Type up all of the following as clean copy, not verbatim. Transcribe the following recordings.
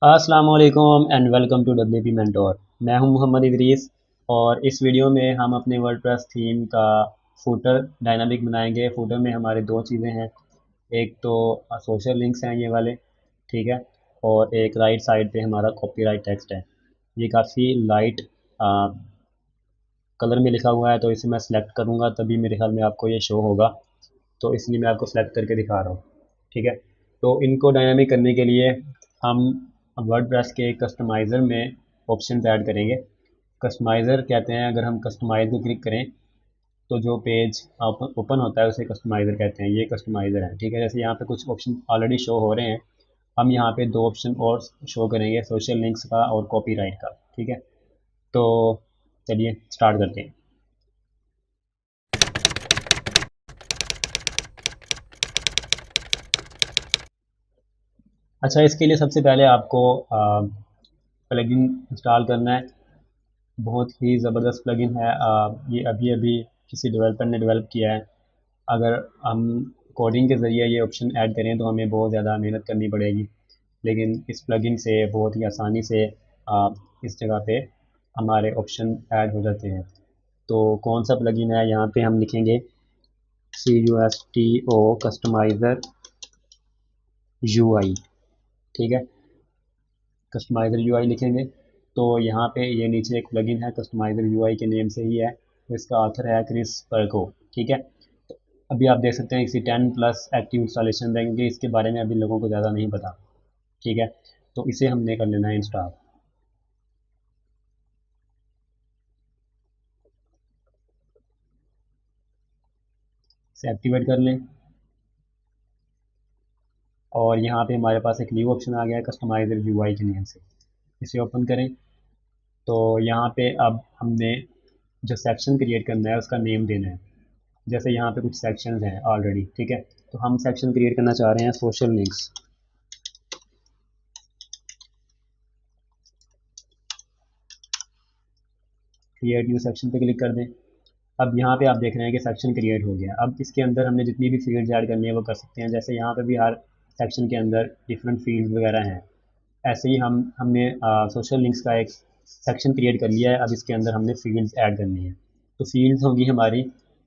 अस्सलाम वालेकुम and welcome to W P mentor. मैं हूं मोहम्मद इदरीस और इस वीडियो में हम अपने वर्डप्रेस थीम का फूटर डायनामिक बनाएंगे। फूटर में हमारे दो चीज़ें हैं, एक तो सोशल लिंक्स हैं ये वाले, ठीक है, और एक राइट साइड पे हमारा कॉपीराइट टेक्स्ट है। ये काफ़ी लाइट कलर में लिखा हुआ है, तो इसे मैं सिलेक्ट करूँगा तभी मेरे ख्याल में आपको ये शो होगा, तो इसलिए मैं आपको सेलेक्ट करके दिखा रहा हूँ। ठीक है, तो इनको डायनामिक करने के लिए हम वर्डप्रेस के कस्टमाइज़र में ऑप्शन ऐड करेंगे। कस्टमाइज़र कहते हैं, अगर हम कस्टमाइज़ को क्लिक करें तो जो पेज ओपन होता है उसे कस्टमाइज़र कहते हैं। ये कस्टमाइज़र है, ठीक है। जैसे यहाँ पे कुछ ऑप्शन ऑलरेडी शो हो रहे हैं, हम यहाँ पे दो ऑप्शन और शो करेंगे, सोशल लिंक्स का और कॉपीराइट का। ठीक है, तो चलिए स्टार्ट करते हैं। अच्छा, इसके लिए सबसे पहले आपको प्लगइन इंस्टॉल करना है। बहुत ही ज़बरदस्त प्लगइन है। ये अभी अभी किसी डेवलपर ने डेवलप किया है। अगर हम कोडिंग के ज़रिए ये ऑप्शन ऐड करें तो हमें बहुत ज़्यादा मेहनत करनी पड़ेगी, लेकिन इस प्लगइन से बहुत ही आसानी से इस जगह पे हमारे ऑप्शन ऐड हो जाते हैं। तो कौन सा प्लगइन है, यहाँ पे हम लिखेंगे CUSTO कस्टमाइज़र UI। ठीक है, कस्टमाइज़र UI लिखेंगे तो यहाँ पे ये नीचे एक प्लगइन है कस्टमाइज़र UI के नेम से ही है, तो इसका ऑथर है क्रिस पर्को। ठीक है, तो अभी आप देख सकते हैं इसी 10+ एक्टिव इंस्टॉलेशन रहेंगे, इसके बारे में अभी लोगों को ज़्यादा नहीं पता। ठीक है, तो इसे हमने कर लेना है इंस्टॉल। इसे एक्टिवेट कर लें और यहाँ पे हमारे पास एक न्यू ऑप्शन आ गया है कस्टमाइज़र UI के नेम से। इसे ओपन करें तो यहाँ पे अब हमने जो सेक्शन क्रिएट करना है उसका नेम देना है। जैसे यहाँ पे कुछ सेक्शंस हैं ऑलरेडी, ठीक है, तो हम सेक्शन क्रिएट करना चाह रहे हैं social links. Create new section पे क्लिक कर दें। अब यहाँ पे आप देख रहे हैं कि सेक्शन क्रिएट हो गया। अब इसके अंदर हमने जितनी भी फील्ड्स ऐड करनी है वो कर सकते हैं। जैसे यहाँ पे भी हर सेक्शन के अंदर डिफरेंट फील्ड्स वगैरह हैं, ऐसे ही हमने सोशल लिंक्स का एक सेक्शन क्रिएट कर लिया है। अब इसके अंदर हमने फील्ड्स ऐड करनी है, तो फील्ड्स होंगी हमारी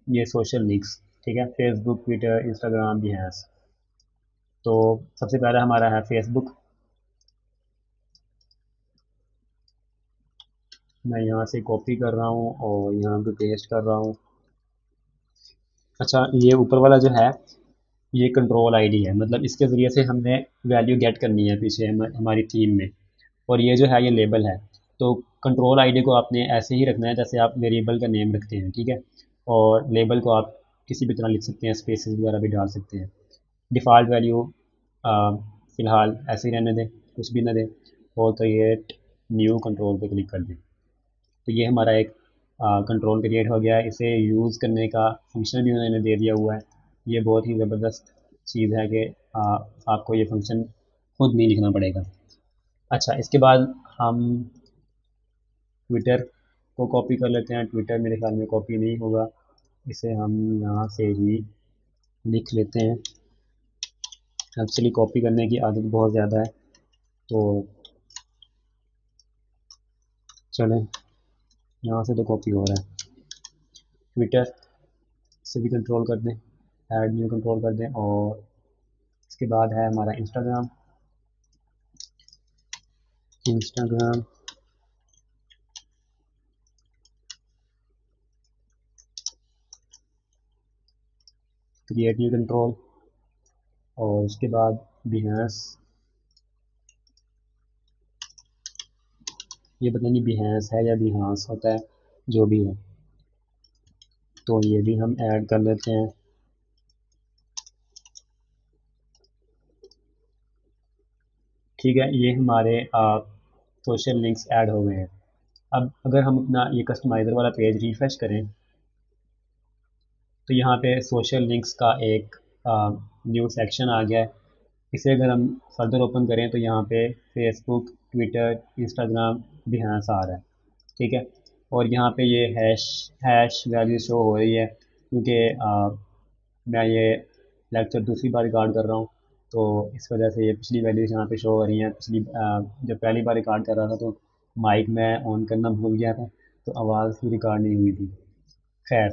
ये सोशल लिंक्स। ठीक है, फेसबुक, ट्विटर, इंस्टाग्राम, बिहेंस। तो सबसे पहला हमारा है फेसबुक। मैं यहाँ से कॉपी कर रहा हूँ और यहाँ पे पेस्ट कर रहा हूँ। अच्छा, ये ऊपर वाला जो है ये कंट्रोल आईडी है, मतलब इसके ज़रिए से हमने वैल्यू गेट करनी है पीछे हमारी थीम में। और ये जो है ये लेबल है, तो कंट्रोल आईडी को आपने ऐसे ही रखना है जैसे आप वेरिएबल का नेम रखते हैं। ठीक है, और लेबल को आप किसी भी तरह लिख सकते हैं, स्पेसेस वगैरह भी डाल सकते हैं। डिफ़ॉल्ट वैल्यू फ़िलहाल ऐसे ही रहने दें, कुछ भी ना दें। और क्रिएट न्यू कंट्रोल पे क्लिक कर दें, तो ये हमारा एक कंट्रोल क्रिएट हो गया है। इसे यूज़ करने का फंक्शन भी उन्होंने दे दिया हुआ है। ये बहुत ही ज़बरदस्त चीज़ है कि आपको ये फंक्शन खुद नहीं लिखना पड़ेगा। अच्छा, इसके बाद हम ट्विटर को कॉपी कर लेते हैं। ट्विटर मेरे ख्याल में कॉपी नहीं होगा, इसे हम यहाँ से ही लिख लेते हैं। एक्चुअली कॉपी करने की आदत बहुत ज़्यादा है, तो चलें, यहाँ से तो कॉपी हो रहा है। ट्विटर से भी कंट्रोल कर दें, ऐड न्यू कंट्रोल कर दें। और इसके बाद है हमारा Instagram. Instagram create new control, और उसके बाद बिहेंस। ये पता नहीं बिहेंस है या बिहांस होता है, जो भी है, तो ये भी हम ऐड कर लेते हैं। ठीक है, ये हमारे सोशल लिंक्स ऐड हो गए हैं। अब अगर हम अपना ये कस्टमाइज़र वाला पेज रिफ़्रेश करें तो यहाँ पे सोशल लिंक्स का एक न्यू सेक्शन आ गया है। इसे अगर हम फर्दर ओपन करें तो यहाँ पे फेसबुक, ट्विटर, इंस्टाग्राम, बिहेंस आ रहा है। ठीक है, और यहाँ पे ये हैश हैश वैल्यू शो हो रही है, क्योंकि मैं ये लेक्चर दूसरी बार रिकॉर्ड कर रहा हूँ, तो इस वजह से ये पिछली वैल्यूज यहाँ पे शो हो रही हैं। जब पहली बार रिकॉर्ड कर रहा था तो माइक मैं ऑन करना भूल गया था, तो आवाज़ ही रिकॉर्ड नहीं हुई थी। खैर,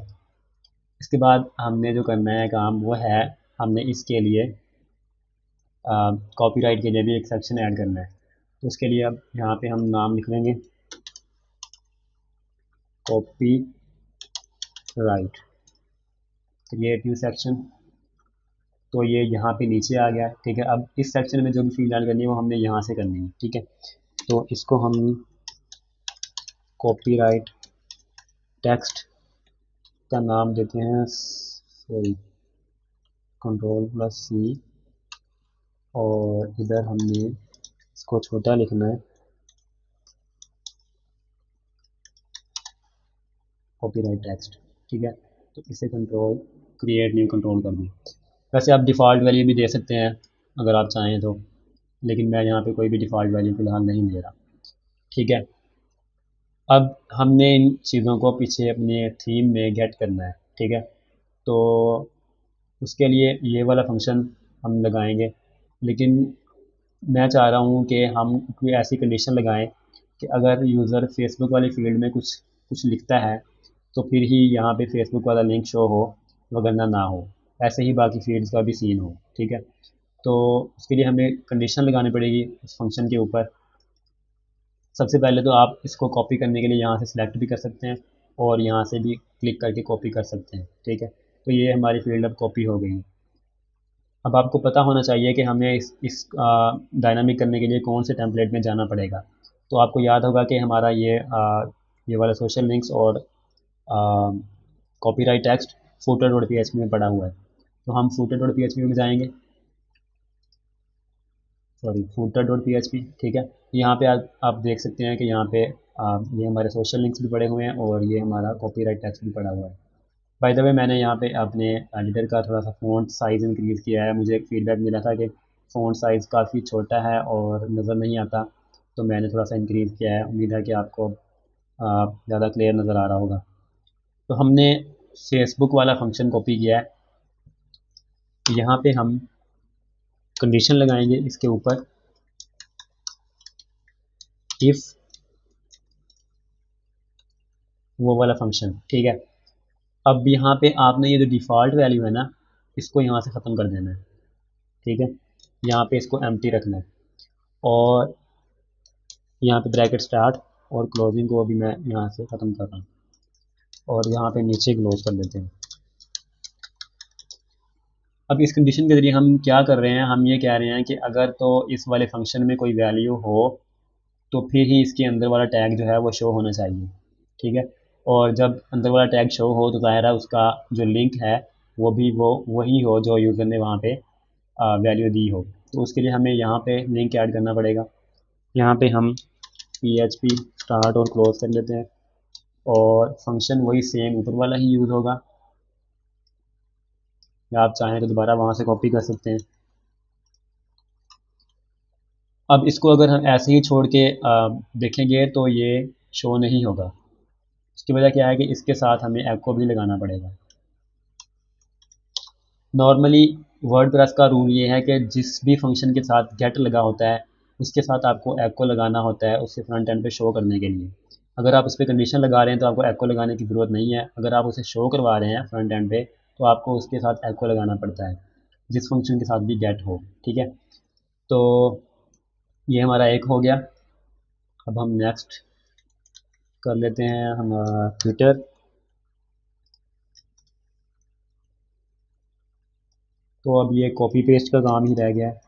इसके बाद हमने जो करना है काम वो है, हमने इसके लिए कॉपीराइट के लिए भी एक सेक्शन ऐड करना है। तो उसके लिए अब यहाँ पे हम नाम लिख लेंगे copy right, create new section. तो ये यहाँ पे नीचे आ गया, ठीक है। अब इस सेक्शन में जो भी फील्ड ऐड करनी है वो हमने यहाँ से करनी है, ठीक है। तो इसको हम कॉपीराइट टेक्स्ट का नाम देते हैं, सॉरी, कंट्रोल+C, और इधर हमने इसको छोटा लिखना है, कॉपीराइट टेक्स्ट, ठीक है। तो इसे कंट्रोल क्रिएट न्यू कंट्रोल कर दूँ। वैसे आप डिफ़ॉल्ट वैल्यू भी दे सकते हैं अगर आप चाहें तो, लेकिन मैं यहाँ पे कोई भी डिफ़ॉल्ट वैल्यू फ़िलहाल नहीं दे रहा, ठीक है। अब हमने इन चीज़ों को पीछे अपने थीम में गेट करना है, ठीक है। तो उसके लिए ये वाला फंक्शन हम लगाएंगे, लेकिन मैं चाह रहा हूँ कि हम कोई ऐसी कंडीशन लगाएं कि अगर यूज़र फेसबुक वाली फील्ड में कुछ कुछ लिखता है तो फिर ही यहाँ पे फेसबुक वाला लिंक शो हो, वगरना ना हो। ऐसे ही बाकी फील्ड्स का भी सीन हो, ठीक है। तो उसके लिए हमें कंडीशन लगानी पड़ेगी उस फंक्शन के ऊपर। सबसे पहले तो आप इसको कॉपी करने के लिए यहाँ से सिलेक्ट भी कर सकते हैं और यहाँ से भी क्लिक करके कॉपी कर सकते हैं, ठीक है। तो ये हमारी फील्ड अब कॉपी हो गई है। अब आपको पता होना चाहिए कि हमें इस डायनामिक करने के लिए कौन से टेम्पलेट में जाना पड़ेगा। तो आपको याद होगा कि हमारा ये वाला सोशल लिंक्स और copyright text footer dot P में पड़ा हुआ है। तो हम फूटर डॉट पी में जाएंगे, सॉरी, फूटर डॉट पी, ठीक है। यहाँ पे आप देख सकते हैं कि यहाँ पे ये हमारे सोशल लिंक्स भी पड़े हुए हैं और ये हमारा कॉपीराइट टेक्स्ट भी पड़ा हुआ है। बाय द वे, मैंने यहाँ पे अपने एडिटर का थोड़ा सा फ़ॉन्ट साइज़ इंक्रीज़ किया है। मुझे एक फ़ीडबैक मिला था कि फ़ॉन्ट साइज़ काफ़ी छोटा है और नज़र नहीं आता, तो मैंने थोड़ा सा इंक्रीज़ किया है। उम्मीद है कि आपको ज़्यादा क्लियर नज़र आ रहा होगा। तो हमने फेसबुक वाला फंक्शन कॉपी किया है। यहाँ पे हम कंडीशन लगाएंगे इसके ऊपर, इफ़ वो वाला फंक्शन, ठीक है। अब यहाँ पे आपने ये जो डिफ़ॉल्ट वैल्यू है ना, इसको यहाँ से ख़त्म कर देना है, ठीक है। यहाँ पे इसको एम्प्टी रखना है और यहाँ पे ब्रैकेट स्टार्ट और क्लोजिंग को अभी मैं यहाँ से ख़त्म कर रहा हूँ और यहाँ पे नीचे क्लोज कर देते हैं। अब इस कंडीशन के ज़रिए हम क्या कर रहे हैं, हम ये कह रहे हैं कि अगर तो इस वाले फंक्शन में कोई वैल्यू हो तो फिर ही इसके अंदर वाला टैग जो है वो शो होना चाहिए, ठीक है। और जब अंदर वाला टैग शो हो तो ज़ाहिर है उसका जो लिंक है वो भी वही हो जो यूज़र ने वहाँ पे वैल्यू दी हो। तो उसके लिए हमें यहाँ पे लिंक ऐड करना पड़ेगा। यहाँ पे हम PHP स्टार्ट और क्लोज कर लेते हैं और फंक्शन वही सेम ऊपर वाला ही यूज़ होगा, या आप चाहें तो दोबारा वहाँ से कॉपी कर सकते हैं। अब इसको अगर हम ऐसे ही छोड़ के देखेंगे तो ये शो नहीं होगा। इसकी वजह क्या है कि इसके साथ हमें एको भी लगाना पड़ेगा। नॉर्मली वर्डप्रेस का रूल ये है कि जिस भी फंक्शन के साथ गेट लगा होता है उसके साथ आपको एको लगाना होता है उससे फ्रंट एंड पे शो करने के लिए। अगर आप उस पर कंडीशन लगा रहे हैं तो आपको एको लगाने की ज़रूरत नहीं है। अगर आप उसे शो करवा रहे हैं फ्रंट एंड पे तो आपको उसके साथ एको लगाना पड़ता है, जिस फंक्शन के साथ भी गेट हो, ठीक है। तो ये हमारा एक हो गया। अब हम नेक्स्ट कर लेते हैं हमारा ट्विटर। तो अब ये कॉपी पेस्ट का काम ही रह गया है।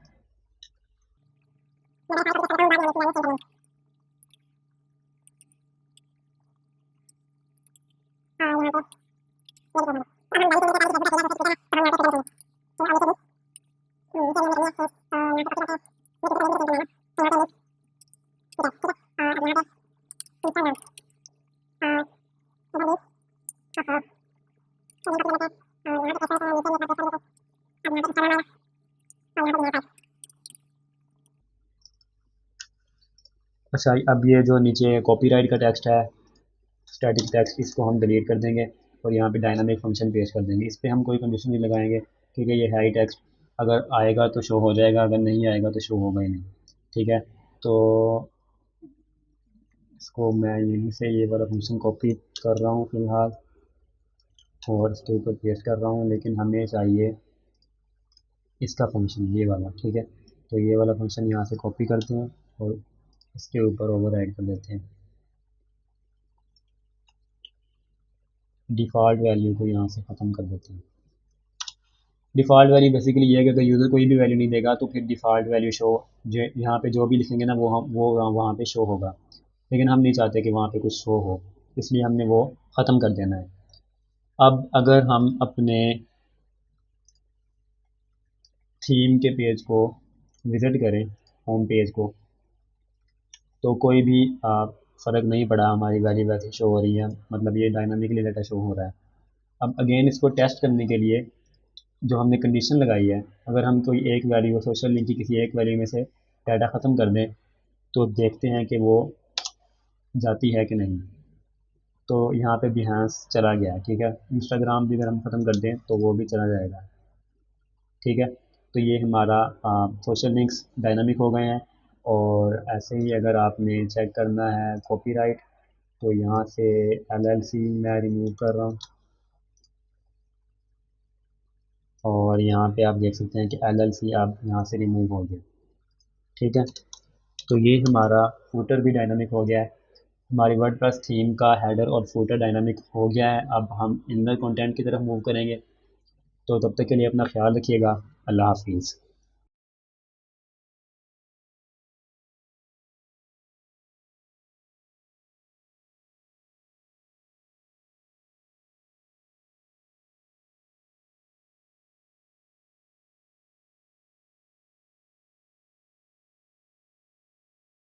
अच्छा, अब ये जो नीचे कॉपीराइट का टेक्स्ट है, स्टैटिक टेक्स्ट, इसको हम डिलीट कर देंगे और यहाँ पे डायनामिक फंक्शन पेश कर देंगे। इस पर हम कोई कंडीशन नहीं लगाएंगे क्योंकि ये है ही टेक्स्ट। अगर आएगा तो शो हो जाएगा, अगर नहीं आएगा तो शो होगा ही नहीं। ठीक है, तो इसको मैं यहीं से ये वाला फंक्शन कॉपी कर रहा हूँ फ़िलहाल, और इसके ऊपर पेस्ट कर रहा हूँ, लेकिन हमें चाहिए इसका फंक्शन, ये वाला। ठीक है, तो ये वाला फंक्शन यहाँ से कॉपी करते हैं और इसके ऊपर ओवर ऐड कर देते हैं। डिफ़ॉल्ट वैल्यू को यहाँ से ख़त्म कर देते हैं। डिफ़ॉल्ट वैल्यू बेसिकली ये है कि अगर यूज़र कोई भी वैल्यू नहीं देगा तो फिर डिफ़ॉल्ट वैल्यू शो, जो यहाँ पे जो भी लिखेंगे ना वो हम वो वहाँ पे शो होगा, लेकिन हम नहीं चाहते कि वहाँ पे कुछ शो हो, इसलिए हमने वो ख़त्म कर देना है। अब अगर हम अपने थीम के पेज को विज़िट करें, होम पेज को, तो कोई भी फ़र्क नहीं पड़ा, हमारी वैल्यू वैसे शो हो रही है, मतलब ये डायनामिकली डाटा शो हो रहा है। अब अगेन इसको टेस्ट करने के लिए जो हमने कंडीशन लगाई है, अगर हम कोई एक वैल्यू सोशल लिंक की किसी एक वैल्यू में से डाटा ख़त्म कर दें तो देखते हैं कि वो जाती है कि नहीं। तो यहाँ पे बिहेंस चला गया, ठीक है। इंस्टाग्राम भी अगर हम ख़त्म कर दें तो वो भी चला जाएगा, ठीक है। तो ये हमारा सोशल लिंक्स डायनामिक हो गए हैं। और ऐसे ही अगर आपने चेक करना है कॉपीराइट, तो यहाँ से LLC मैं रिमूव कर रहा हूँ, और यहाँ पे आप देख सकते हैं कि LLC अब यहाँ से रिमूव हो गया, ठीक है। तो ये हमारा फूटर भी डायनामिक हो गया है। हमारी वर्डप्रेस थीम का हेडर और फूटर डायनामिक हो गया है। अब हम इनर कंटेंट की तरफ मूव करेंगे। तो तब तक के लिए अपना ख्याल रखिएगा। अल्लाह हाफिज़।